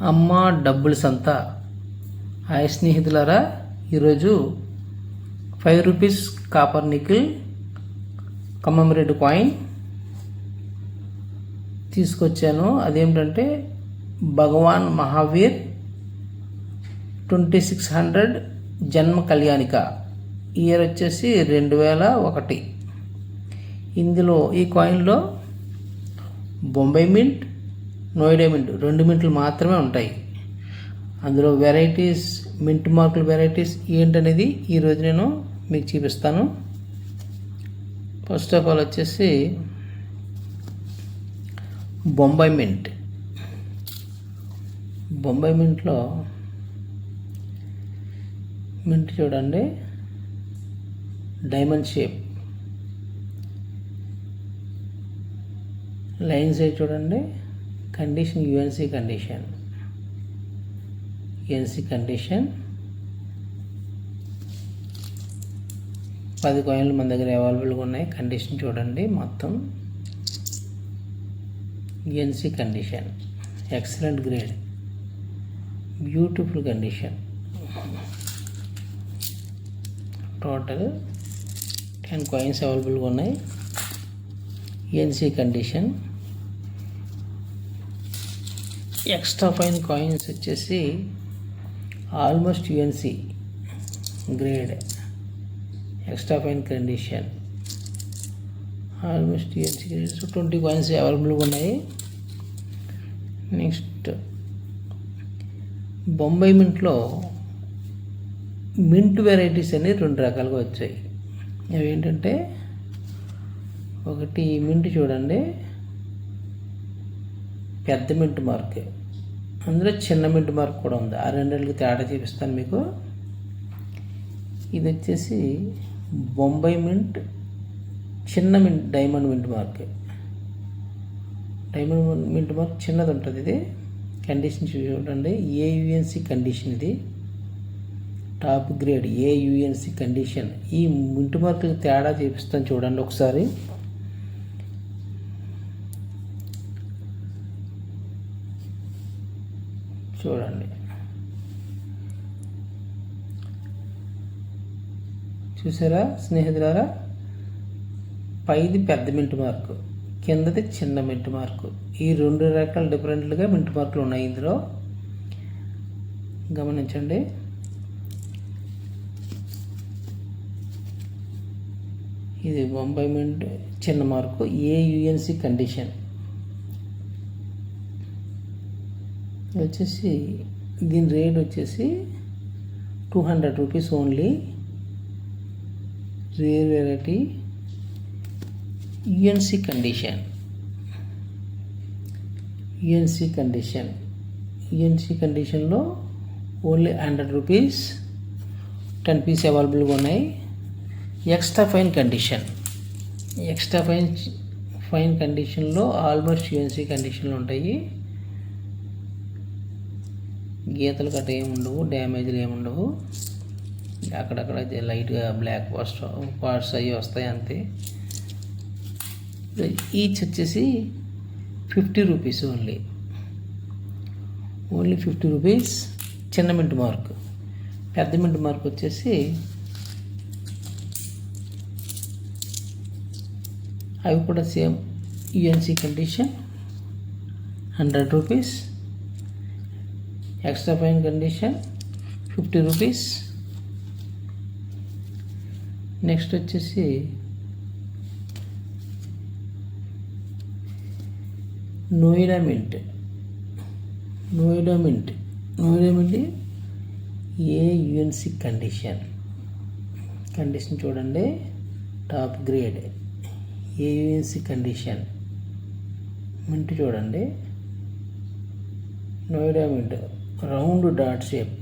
అమ్మ డబ్బులు సంత. హాయ్ స్నేహితులారా, ఈరోజు 5 rupees copper nickel commemorative coin తీసుకొచ్చాను. అదేమిటంటే భగవాన్ మహావీర్ 2600 జన్మ కళ్యాణిక, ఇయర్ వచ్చేసి 2001. ఇందులో ఈ కాయిన్లో బొంబాయి మింట్, నోయిడా మింట్ 2 మింట్లు మాత్రమే ఉంటాయి. అందులో వెరైటీస్, మింట్ మార్కుల వెరైటీస్ ఏంటనేది ఈరోజు నేను మీకు చూపిస్తాను. ఫస్ట్ ఆఫ్ ఆల్ వచ్చేసి బొంబాయి మింట్. బొంబాయి మింట్లో మింట్ చూడండి, డైమండ్ షేప్, లైన్ సైడ్ చూడండి, condition UNC condition, UNC condition. 10 కాయిన్లు మన దగ్గర అవైలబుల్గా ఉన్నాయి. కండిషన్ చూడండి, మొత్తం UNC condition, excellent grade, beautiful condition. Total 10 coins అవైలబుల్గా ఉన్నాయి. UNC condition. Extra fine coins వచ్చేసి almost UNC grade, extra fine condition, almost UNC grade. 20 coins అవైలబుల్గా ఉన్నాయి. నెక్స్ట్ బొంబాయి మింట్లో మింట్ వెరైటీస్ అనేవి 2 రకాలుగా వచ్చాయి. అవి ఏంటంటే, ఒకటి మింట్ చూడండి, పెద్ద మింట్ మార్క్, అందులో చిన్న మింట్ మార్క్ కూడా ఉంది. ఆ రెండింటికి తేడా చూపిస్తాను మీకు. ఇది వచ్చేసి బొంబాయి మింట్, చిన్న mint, diamond mint mark. Diamond mint mark చిన్నది ఉంటుంది. ఇది కండిషన్ చూడండి, ఏయుఎన్సి కండిషన్. ఇది టాప్ గ్రేడ్ ఏయుఎన్సి కండిషన్. ఈ మింట్ మార్కులకి తేడా చూపిస్తాను చూడండి ఒకసారి. చూడండి, చూసారా స్నేహితులారా, పైది పెద్ద మింట్ మార్కు, కిందది చిన్న మింట్ మార్కు. ఈ 2 రకాల డిఫరెంట్లుగా మింట్ మార్కులు ఉన్నాయి ఇందులో, గమనించండి. ఇది బొంబాయి మింట్ చిన్న మార్కు, ఏయుఎన్సి కండిషన్. వచ్చేసి దీని రేట్ వచ్చేసి 200 rupees only. Rare variety, UNC condition, UNC condition. UNC కండిషన్లో ఓన్లీ 100 రూపీస్, 10 పీస్ అవైలబుల్గా ఉన్నాయి. Extra fine condition, extra fine కండిషన్లో ఆల్మోస్ట్ యుఎన్సి కండిషన్లు ఉంటాయి. గీతలు గట్ట ఏముండవు, డ్యామేజ్లు ఏముండవు. అక్కడక్కడ లైట్గా బ్లాక్ పార్ట్స్ అవి వస్తాయి అంతే. ఈచ్ వచ్చేసి 50 రూపీస్ ఓన్లీ, ఓన్లీ 50 రూపీస్. చిన్న మింట్ మార్క్. పెద్ద మింట్ మార్క్ వచ్చేసి అవి కూడా same UNC condition, 100 rupees. Extra fine condition 50 rupees. Next వచ్చేసి Noida mint. Noida mint, Noida mint AUNC condition. Condition చూడండి, top grade AUNC condition. Mint చూడండి, Noida mint round dot shape,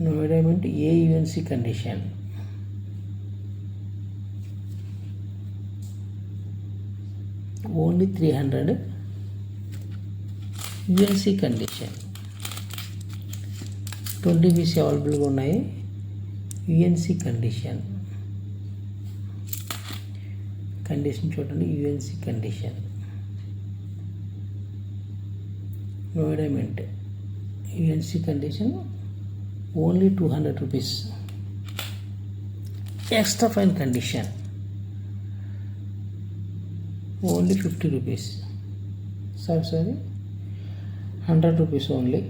Noida mint AUNC condition. Only 300 UNC condition. 20 piece అవైలబుల్గా ఉన్నాయి. UNC condition. Condition చూడండి, UNC condition. Noida mint UNC condition only 200 rupees. Extra fine condition only 50 rupees. Sorry 100 rupees only.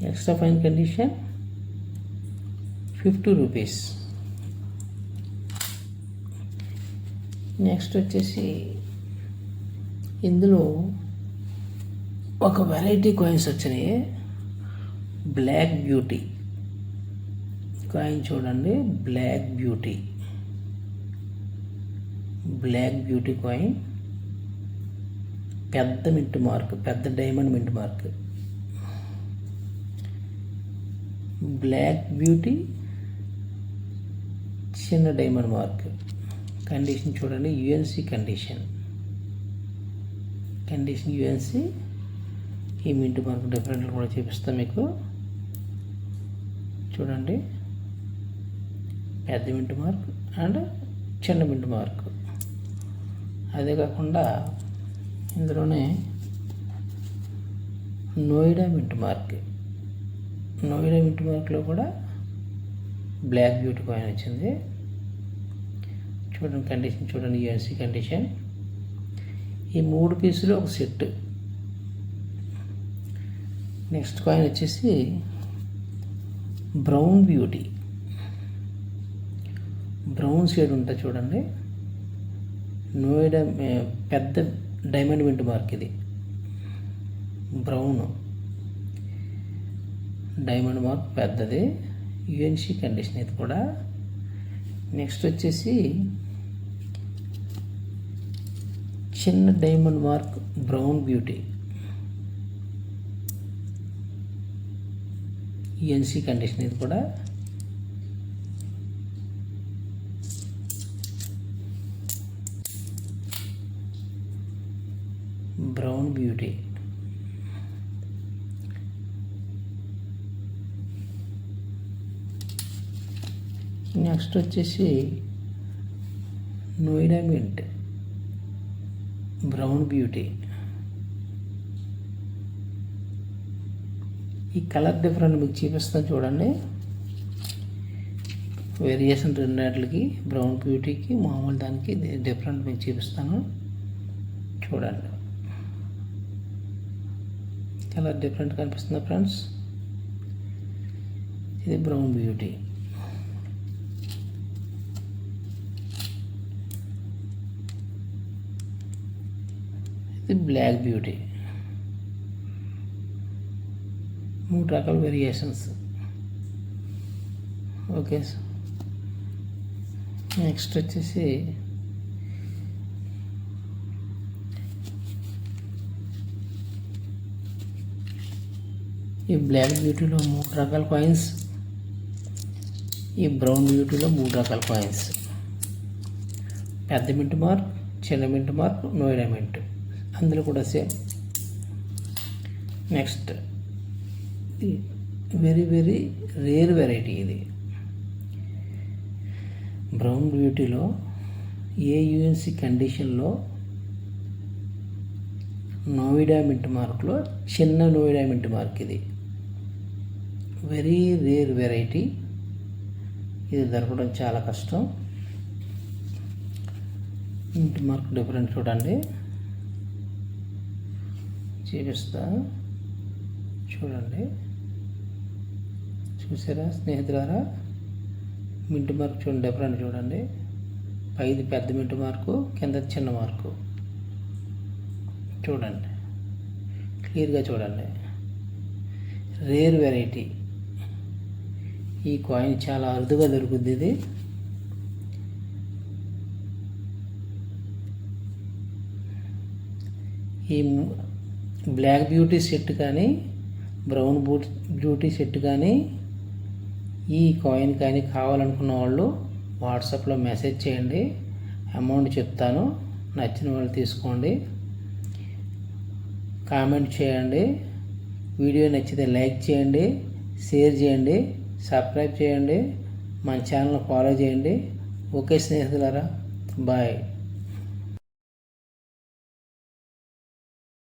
Extra fine condition 50 rupees. Next వచ్చేసి ఇందులో ఒక variety coins వచ్చినాయి. Black beauty coin చూడండి. Black beauty coin పెద్ద mint mark, పెద్ద diamond mint mark. Black beauty చిన్న diamond mark. Condition చూడండి, UNC condition UNC. ఈ మింట్ మార్క్ డిఫరెంట్ కూడా చూపిస్తాం మీకు. చూడండి, పెద్ద మింట్ మార్క్ అండ్ చిన్న మింట్ మార్క్. అదే కాకుండా ఇందులోనే నోయిడా మింట్ మార్క్లో కూడా బ్లాక్ బ్యూటీ కాయిన్ వచ్చింది. చూడండి కండిషన్ చూడండి, యూఎన్సీ కండిషన్. ఈ 3 పీసులు ఒక సెట్. నెక్స్ట్ కాయిన్ వచ్చేసి బ్రౌన్ షేడ్ ఉంటుంది చూడండి. నోయిడా పెద్ద డైమండ్ మింట్ మార్క్. ఇది బ్రౌన్ డైమండ్ మార్క్ పెద్దది. యూఎన్సీ కండిషన్ ఇది కూడా. నెక్స్ట్ వచ్చేసి చిన్న diamond mark brown beauty. UNC condition ఇది కూడా. Brown beauty. నెక్స్ట్ వచ్చేసి నోయిడా మింట్ బ్రౌన్ బ్యూటీ. ఈ కలర్ డిఫరెంట్ మీకు చూపిస్తాను చూడండి. వేరియేషన్ రెండింటికి, బ్రౌన్ బ్యూటీకి మామూలు దానికి డిఫరెంట్ మీకు చూపిస్తాను చూడండి. కలర్ డిఫరెంట్ కనిపిస్తుంది ఫ్రెండ్స్. ఇది బ్రౌన్ బ్యూటీ. ఇది బ్లాక్ బ్యూటీ. 3 రకాల వేరియేషన్స్. ఓకే, నెక్స్ట్ వచ్చేసి ఈ బ్లాక్ బ్యూటీలో 3 రకాల కాయిన్స్, ఈ బ్రౌన్ బ్యూటీలో 3 రకాల కాయిన్స్. పెద్ద మింట్ మార్క్, చిన్న మింట్ మార్క్, నోయిడా మింట్. అందులో కూడా same. Next very rare variety ఇది. బ్రౌన్ బ్యూటీలో ఏ యూఎన్సీ కండిషన్లో నోయిడా మింట్ మార్క్లో చిన్న నోయిడా మింట్ మార్క్. ఇది వెరీ రేర్ వెరైటీ. ఇది దొరకడం చాలా కష్టం. మింట్ మార్క్ డిఫరెంట్ చూడండి, చూపిస్తా చూడండి. చూసారా స్నేహితులారా, మింట్ మార్క్ చూడండి డిఫరెంట్ చూడండి. పైది పెద్ద మింట్ మార్కు, కింద చిన్న మార్కు చూడండి, క్లియర్గా చూడండి. Rare variety. ఈ కాయిన్ చాలా అరుదుగా దొరుకుద్ది. ఇది ఈ బ్లాక్ బ్యూటీ సెట్ కానీ, బ్రౌన్ బ్యూటీ సెట్ కానీ, ఈ కాయిన్ కానీ కావాలనుకున్న వాళ్ళు వాట్సాప్లో మెసేజ్ చేయండి. అమౌంట్ చెప్తాను, నచ్చిన వాళ్ళు తీసుకోండి. కామెంట్ చేయండి. వీడియో నచ్చితే లైక్ చేయండి, షేర్ చేయండి, సబ్స్క్రైబ్ చేయండి, మన ఛానల్ ఫాలో చేయండి. ఓకే స్నేహితులారా, బాయ్.